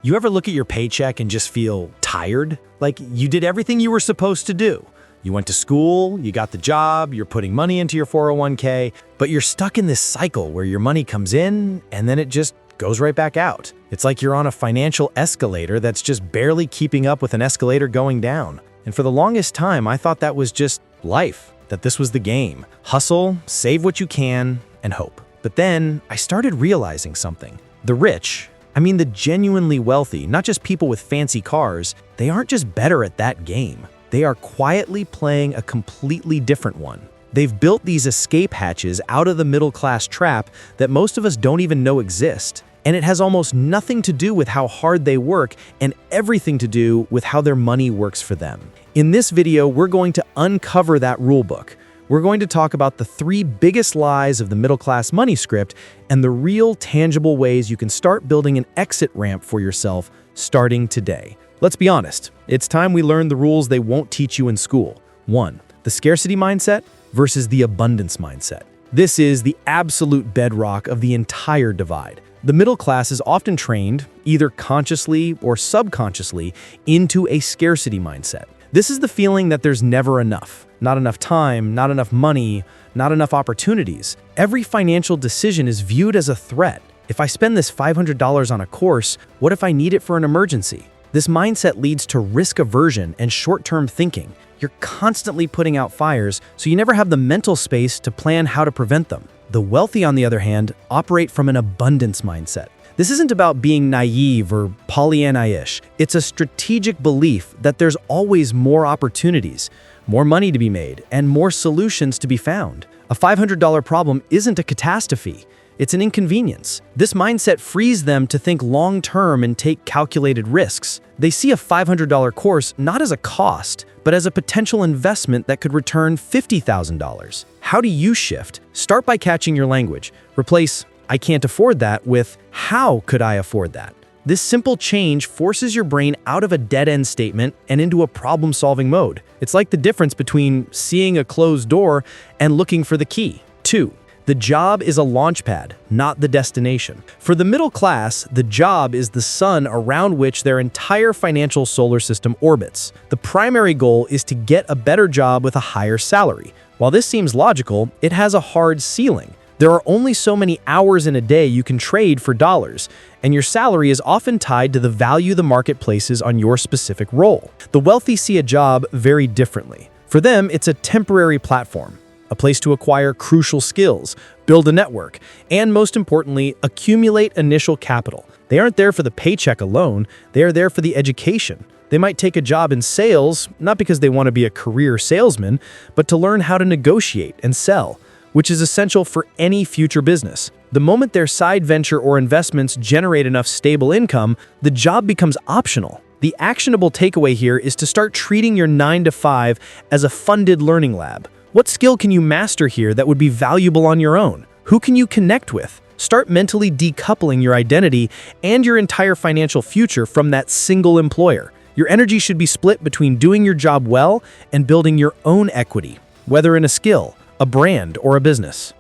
You ever look at your paycheck and just feel tired? Like you did everything you were supposed to do. You went to school, you got the job, you're putting money into your 401k, but you're stuck in this cycle where your money comes in and then it just goes right back out. It's like you're on a financial escalator that's just barely keeping up with an escalator going down. And for the longest time, I thought that was just life, that this was the game. Hustle, save what you can, and hope. But then I started realizing something. The rich, the genuinely wealthy, not just people with fancy cars, they aren't just better at that game. They are quietly playing a completely different one. They've built these escape hatches out of the middle-class trap that most of us don't even know exist. And it has almost nothing to do with how hard they work and everything to do with how their money works for them. In this video, we're going to uncover that rulebook. We're going to talk about the 3 biggest lies of the middle-class money script and the real tangible ways you can start building an exit ramp for yourself starting today. Let's be honest, it's time we learn the rules they won't teach you in school. 1. The scarcity mindset versus the abundance mindset. This is the absolute bedrock of the entire divide. The middle class is often trained, either consciously or subconsciously, into a scarcity mindset. This is the feeling that there's never enough. Not enough time, not enough money, not enough opportunities. Every financial decision is viewed as a threat. If I spend this $500 on a course, what if I need it for an emergency? This mindset leads to risk aversion and short-term thinking. You're constantly putting out fires, so you never have the mental space to plan how to prevent them. The wealthy, on the other hand, operate from an abundance mindset. This isn't about being naive or Pollyanna-ish. It's a strategic belief that there's always more opportunities, more money to be made, and more solutions to be found. A $500 problem isn't a catastrophe. It's an inconvenience. This mindset frees them to think long-term and take calculated risks. They see a $500 course not as a cost, but as a potential investment that could return $50,000. How do you shift? Start by catching your language. Replace "I can't afford that" with "How could I afford that?" This simple change forces your brain out of a dead-end statement and into a problem-solving mode. It's like the difference between seeing a closed door and looking for the key. 2. The job is a launchpad, not the destination. For the middle class, the job is the sun around which their entire financial solar system orbits. The primary goal is to get a better job with a higher salary. While this seems logical, it has a hard ceiling. There are only so many hours in a day you can trade for dollars, and your salary is often tied to the value the market places on your specific role. The wealthy see a job very differently. For them, it's a temporary platform, a place to acquire crucial skills, build a network, and most importantly, accumulate initial capital. They aren't there for the paycheck alone, they are there for the education. They might take a job in sales, not because they want to be a career salesman, but to learn how to negotiate and sell, which is essential for any future business. The moment their side venture or investments generate enough stable income, the job becomes optional. The actionable takeaway here is to start treating your 9-to-5 as a funded learning lab. What skill can you master here that would be valuable on your own? Who can you connect with? Start mentally decoupling your identity and your entire financial future from that single employer. Your energy should be split between doing your job well and building your own equity, whether in a skill, a brand, or a business.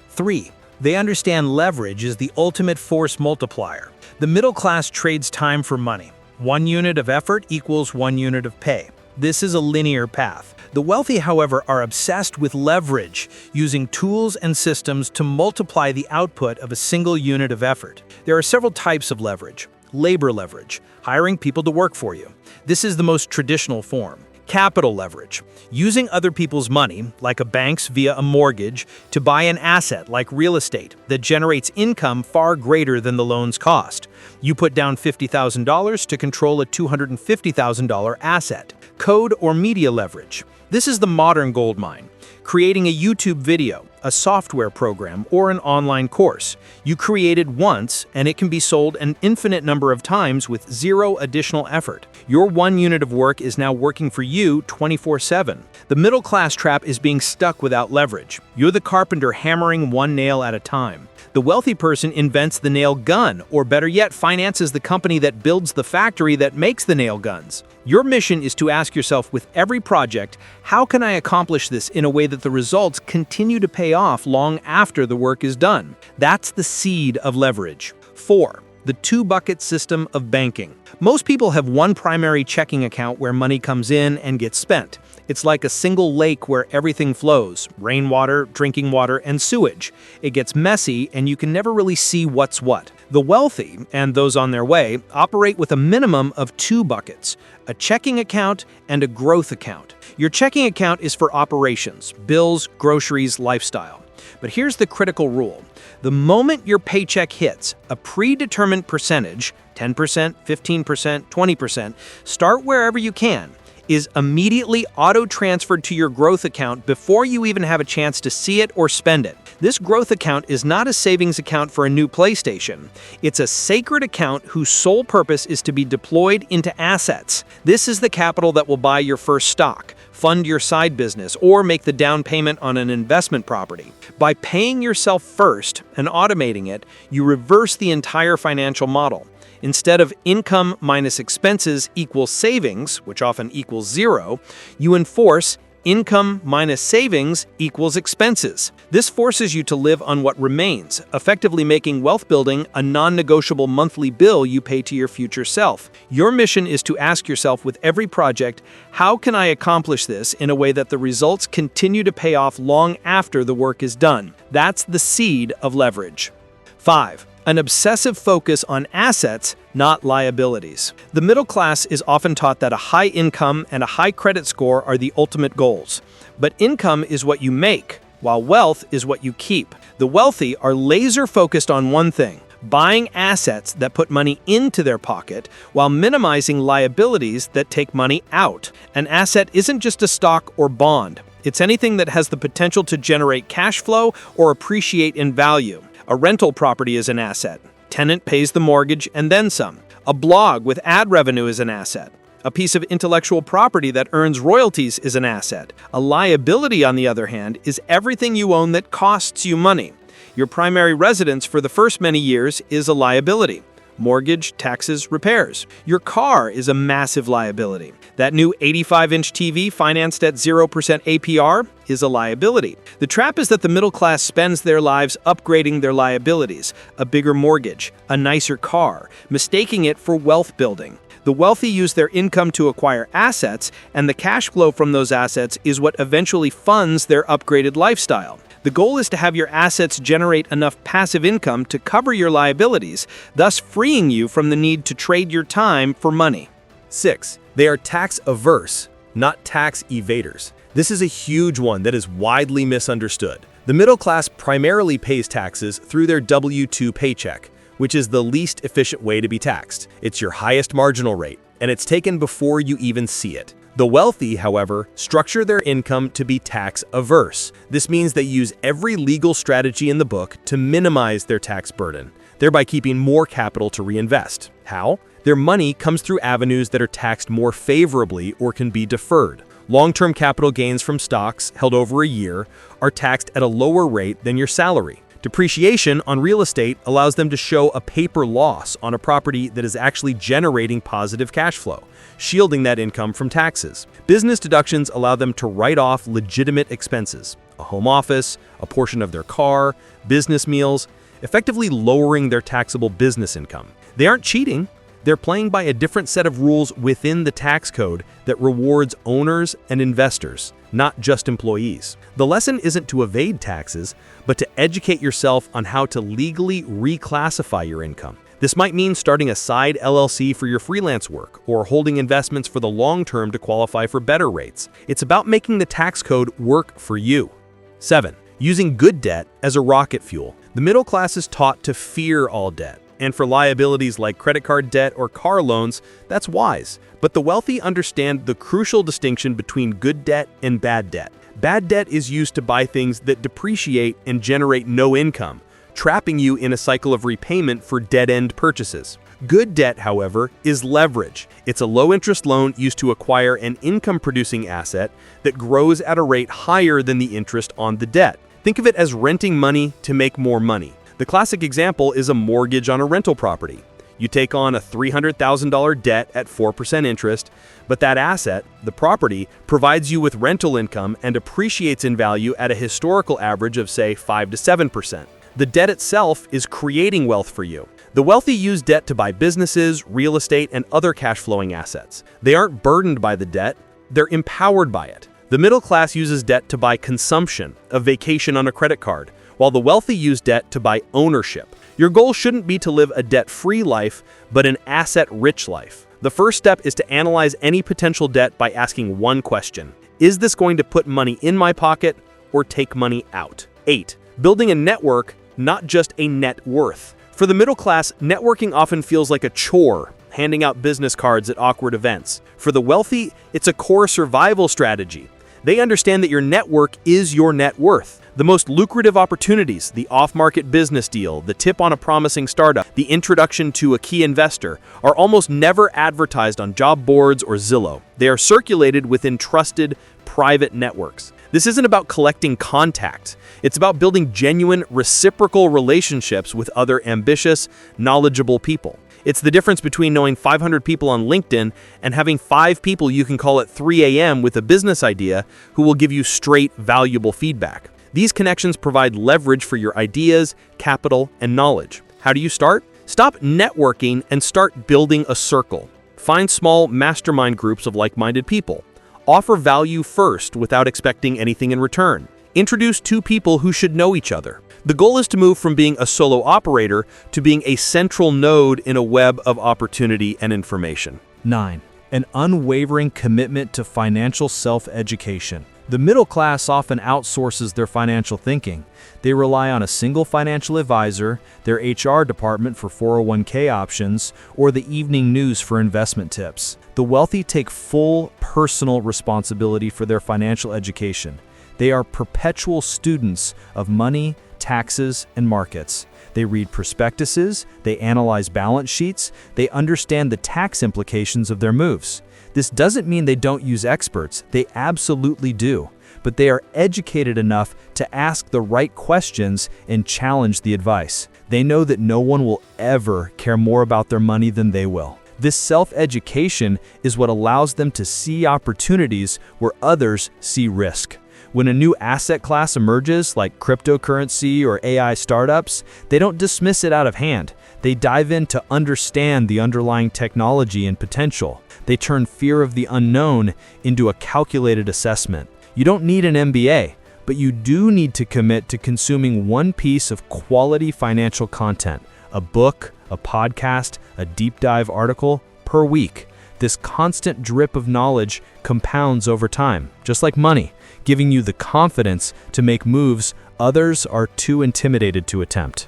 3. They understand leverage is the ultimate force multiplier. The middle class trades time for money. 1 unit of effort equals 1 unit of pay. This is a linear path. The wealthy, however, are obsessed with leverage, using tools and systems to multiply the output of a single unit of effort. There are several types of leverage. Labor leverage, hiring people to work for you. This is the most traditional form. Capital leverage, using other people's money, like a bank's via a mortgage, to buy an asset like real estate that generates income far greater than the loan's cost. You put down $50,000 to control a $250,000 asset. Code or media leverage. This is the modern gold mine. Creating a YouTube video, a software program, or an online course. You create it once, and it can be sold an infinite number of times with 0 additional effort. Your 1 unit of work is now working for you 24/7. The middle class trap is being stuck without leverage. You're the carpenter hammering 1 nail at a time. The wealthy person invents the nail gun, or better yet, finances the company that builds the factory that makes the nail guns. Your mission is to ask yourself with every project, how can I accomplish this in a way that the results continue to pay off long after the work is done? That's the seed of leverage. 4. the two-bucket system of banking. Most people have one primary checking account where money comes in and gets spent. It's like a single lake where everything flows: rainwater, drinking water, and sewage. It gets messy, and you can never really see what's what. The wealthy, and those on their way, operate with a minimum of two buckets: a checking account and a growth account. Your checking account is for operations, bills, groceries, lifestyle. But here's the critical rule. The moment your paycheck hits, a predetermined percentage, 10%, 15%, 20%, start wherever you can, is immediately auto-transferred to your growth account before you even have a chance to see it or spend it. This growth account is not a savings account for a new PlayStation. It's a sacred account whose sole purpose is to be deployed into assets. This is the capital that will buy your first stock, fund your side business, or make the down payment on an investment property. By paying yourself first and automating it, you reverse the entire financial model. Instead of income minus expenses equals savings, which often equals zero, you enforce income minus savings equals expenses. This forces you to live on what remains, effectively making wealth building a non-negotiable monthly bill you pay to your future self. Your mission is to ask yourself with every project, how can I accomplish this in a way that the results continue to pay off long after the work is done? That's the seed of leverage. 5. An obsessive focus on assets, not liabilities. The middle class is often taught that a high income and a high credit score are the ultimate goals. But income is what you make, while wealth is what you keep. The wealthy are laser-focused on one thing: buying assets that put money into their pocket while minimizing liabilities that take money out. An asset isn't just a stock or bond. It's anything that has the potential to generate cash flow or appreciate in value. A rental property is an asset. Tenant pays the mortgage and then some. A blog with ad revenue is an asset. A piece of intellectual property that earns royalties is an asset. A liability, on the other hand, is everything you own that costs you money. Your primary residence for the first many years is a liability. Mortgage, taxes, repairs. Your car is a massive liability. That new 85-inch TV financed at 0% APR is a liability. The trap is that the middle class spends their lives upgrading their liabilities: a bigger mortgage, a nicer car, mistaking it for wealth building. The wealthy use their income to acquire assets, and the cash flow from those assets is what eventually funds their upgraded lifestyle. The goal is to have your assets generate enough passive income to cover your liabilities, thus freeing you from the need to trade your time for money. 6. They are tax averse, not tax evaders. This is a huge one that is widely misunderstood. The middle class primarily pays taxes through their W-2 paycheck, which is the least efficient way to be taxed. It's your highest marginal rate, and it's taken before you even see it. The wealthy, however, structure their income to be tax averse. This means they use every legal strategy in the book to minimize their tax burden, thereby keeping more capital to reinvest. How? Their money comes through avenues that are taxed more favorably or can be deferred. Long-term capital gains from stocks held over a year are taxed at a lower rate than your salary. Depreciation on real estate allows them to show a paper loss on a property that is actually generating positive cash flow, shielding that income from taxes. Business deductions allow them to write off legitimate expenses: a home office, a portion of their car, business meals, effectively lowering their taxable business income. They aren't cheating. They're playing by a different set of rules within the tax code that rewards owners and investors, not just employees. The lesson isn't to evade taxes, but to educate yourself on how to legally reclassify your income. This might mean starting a side LLC for your freelance work or holding investments for the long term to qualify for better rates. It's about making the tax code work for you. 7. Using good debt as a rocket fuel. The middle class is taught to fear all debt. And for liabilities like credit card debt or car loans, that's wise. But the wealthy understand the crucial distinction between good debt and bad debt. Bad debt is used to buy things that depreciate and generate no income, trapping you in a cycle of repayment for dead-end purchases. Good debt, however, is leverage. It's a low-interest loan used to acquire an income-producing asset that grows at a rate higher than the interest on the debt. Think of it as renting money to make more money. The classic example is a mortgage on a rental property. You take on a $300,000 debt at 4% interest, but that asset, the property, provides you with rental income and appreciates in value at a historical average of, say, 5 to 7%. The debt itself is creating wealth for you. The wealthy use debt to buy businesses, real estate, and other cash-flowing assets. They aren't burdened by the debt, they're empowered by it. The middle class uses debt to buy consumption, a vacation on a credit card, while the wealthy use debt to buy ownership. Your goal shouldn't be to live a debt-free life, but an asset-rich life. The first step is to analyze any potential debt by asking one question. Is this going to put money in my pocket or take money out? 8. Building a network, not just a net worth. For the middle class, networking often feels like a chore, handing out business cards at awkward events. For the wealthy, it's a core survival strategy. They understand that your network is your net worth. The most lucrative opportunities, the off-market business deal, the tip on a promising startup, the introduction to a key investor, are almost never advertised on job boards or Zillow. They are circulated within trusted, private networks. This isn't about collecting contacts. It's about building genuine, reciprocal relationships with other ambitious, knowledgeable people. It's the difference between knowing 500 people on LinkedIn and having 5 people you can call at 3 a.m. with a business idea who will give you straight, valuable feedback. These connections provide leverage for your ideas, capital, and knowledge. How do you start? Stop networking and start building a circle. Find small mastermind groups of like-minded people. Offer value first without expecting anything in return. Introduce 2 people who should know each other. The goal is to move from being a solo operator to being a central node in a web of opportunity and information. 9. An unwavering commitment to financial self-education. The middle class often outsources their financial thinking. They rely on a single financial advisor, their HR department for 401k options, or the evening news for investment tips. The wealthy take full personal responsibility for their financial education. They are perpetual students of money, taxes, and markets. They read prospectuses, they analyze balance sheets, they understand the tax implications of their moves. This doesn't mean they don't use experts, they absolutely do, but they are educated enough to ask the right questions and challenge the advice. They know that no one will ever care more about their money than they will. This self-education is what allows them to see opportunities where others see risk. When a new asset class emerges, like cryptocurrency or AI startups, they don't dismiss it out of hand. They dive in to understand the underlying technology and potential. They turn fear of the unknown into a calculated assessment. You don't need an MBA, but you do need to commit to consuming one piece of quality financial content, a book, a podcast, a deep dive article per week. This constant drip of knowledge compounds over time, just like money, giving you the confidence to make moves others are too intimidated to attempt.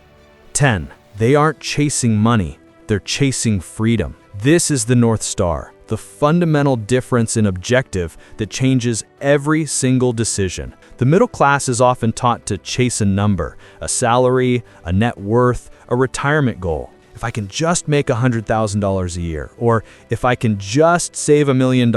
10. They aren't chasing money, they're chasing freedom. This is the North Star, the fundamental difference in objective that changes every single decision. The middle class is often taught to chase a number, a salary, a net worth, a retirement goal. If I can just make $100,000 a year, or if I can just save $1 million.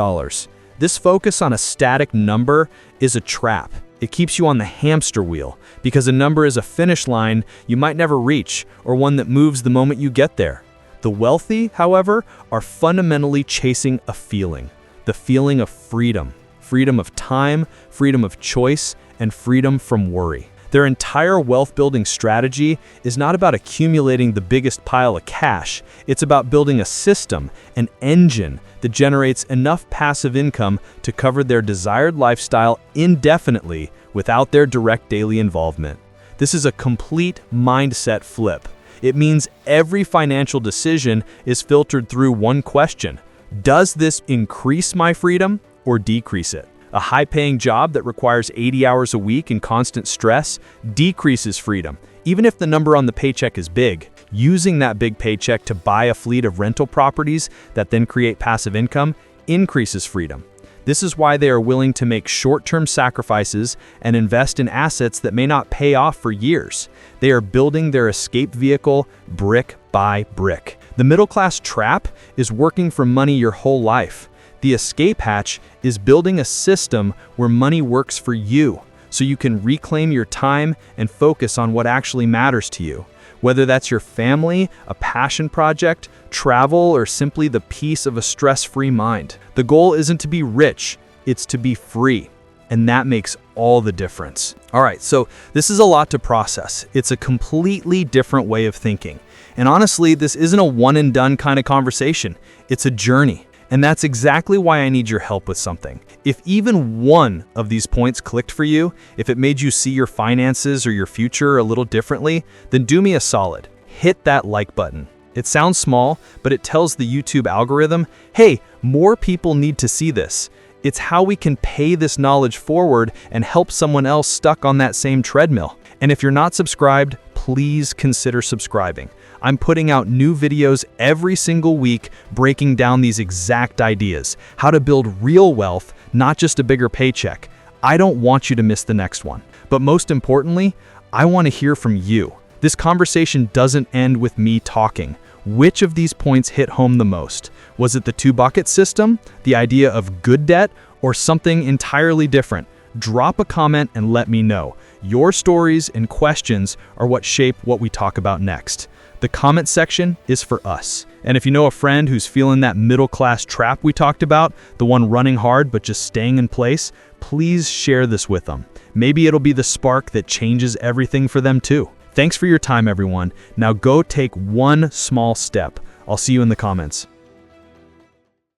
This focus on a static number is a trap. It keeps you on the hamster wheel because a number is a finish line you might never reach or one that moves the moment you get there. The wealthy, however, are fundamentally chasing a feeling, the feeling of freedom. Freedom of time, freedom of choice, and freedom from worry. Their entire wealth-building strategy is not about accumulating the biggest pile of cash. It's about building a system, an engine that generates enough passive income to cover their desired lifestyle indefinitely without their direct daily involvement. This is a complete mindset flip. It means every financial decision is filtered through one question: does this increase my freedom or decrease it? A high-paying job that requires 80 hours a week and constant stress decreases freedom, even if the number on the paycheck is big. Using that big paycheck to buy a fleet of rental properties that then create passive income increases freedom. This is why they are willing to make short-term sacrifices and invest in assets that may not pay off for years. They are building their escape vehicle brick by brick. The middle-class trap is working for money your whole life. The escape hatch is building a system where money works for you, so you can reclaim your time and focus on what actually matters to you. Whether that's your family, a passion project, travel, or simply the peace of a stress-free mind. The goal isn't to be rich, it's to be free. And that makes all the difference. All right, so this is a lot to process. It's a completely different way of thinking. And honestly, this isn't a one and done kind of conversation. It's a journey. And that's exactly why I need your help with something. If even one of these points clicked for you, if it made you see your finances or your future a little differently, then do me a solid. Hit that like button. It sounds small, but it tells the YouTube algorithm, hey, more people need to see this. It's how we can pay this knowledge forward and help someone else stuck on that same treadmill. And if you're not subscribed, please consider subscribing. I'm putting out new videos every single week breaking down these exact ideas, how to build real wealth, not just a bigger paycheck. I don't want you to miss the next one. But most importantly, I want to hear from you. This conversation doesn't end with me talking. Which of these points hit home the most? Was it the two-bucket system, the idea of good debt, or something entirely different? Drop a comment and let me know. Your stories and questions are what shape what we talk about next. The comment section is for us. And if you know a friend who's feeling that middle-class trap we talked about, the one running hard but just staying in place, please share this with them. Maybe it'll be the spark that changes everything for them too. Thanks for your time, everyone. Now go take one small step. I'll see you in the comments.